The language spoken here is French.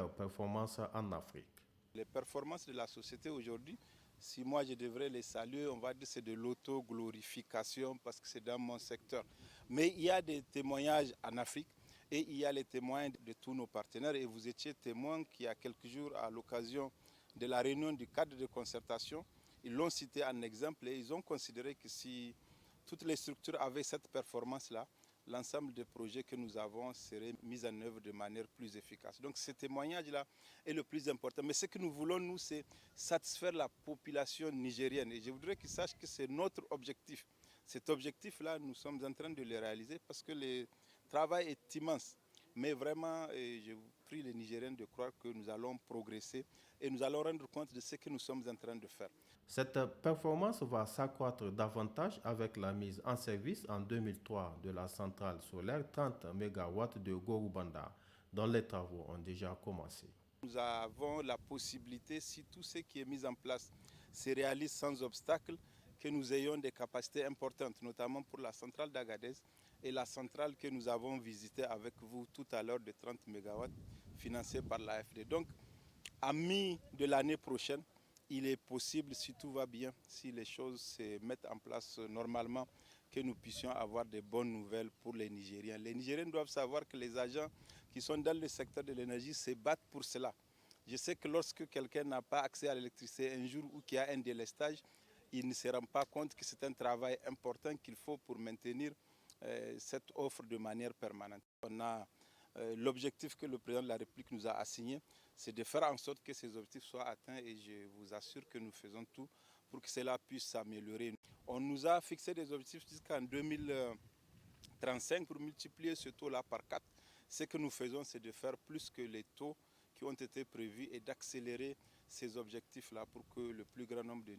meilleures performances en Afrique. Les performances de la société aujourd'hui, si moi je devrais les saluer, on va dire que c'est de l'auto-glorification parce que c'est dans mon secteur. Mais il y a des témoignages en Afrique et il y a les témoins de tous nos partenaires. Et vous étiez témoin qu'il y a quelques jours à l'occasion de la réunion du cadre de concertation, ils l'ont cité en exemple et ils ont considéré que si toutes les structures avaient cette performance-là, l'ensemble des projets que nous avons seraient mis en œuvre de manière plus efficace. Donc ce témoignage-là est le plus important. Mais ce que nous voulons, nous, c'est satisfaire la population nigérienne. Et je voudrais qu'ils sachent que c'est notre objectif. Cet objectif-là, nous sommes en train de le réaliser parce que le travail est immense. Mais vraiment, je vous prie les Nigériens de croire que nous allons progresser et nous allons rendre compte de ce que nous sommes en train de faire. Cette performance va s'accroître davantage avec la mise en service en 2003 de la centrale solaire 30 MW de Gorubanda, dont les travaux ont déjà commencé. Nous avons la possibilité, si tout ce qui est mis en place se réalise sans obstacle, que nous ayons des capacités importantes, notamment pour la centrale d'Agadez et la centrale que nous avons visitée avec vous tout à l'heure de 30 MW financée par l'AFD. Donc, à mi de l'année prochaine, il est possible, si tout va bien, si les choses se mettent en place normalement, que nous puissions avoir de bonnes nouvelles pour les Nigériens. Les Nigériens doivent savoir que les agents qui sont dans le secteur de l'énergie se battent pour cela. Je sais que lorsque quelqu'un n'a pas accès à l'électricité un jour ou qu'il y a un délestage, il ne se rend pas compte que c'est un travail important qu'il faut pour maintenir cette offre de manière permanente. On a l'objectif que le président de la République nous a assigné, c'est de faire en sorte que ces objectifs soient atteints et je vous assure que nous faisons tout pour que cela puisse s'améliorer. On nous a fixé des objectifs jusqu'en 2035 pour multiplier ce taux-là par 4. Ce que nous faisons, c'est de faire plus que les taux qui ont été prévus et d'accélérer ces objectifs-là pour que le plus grand nombre de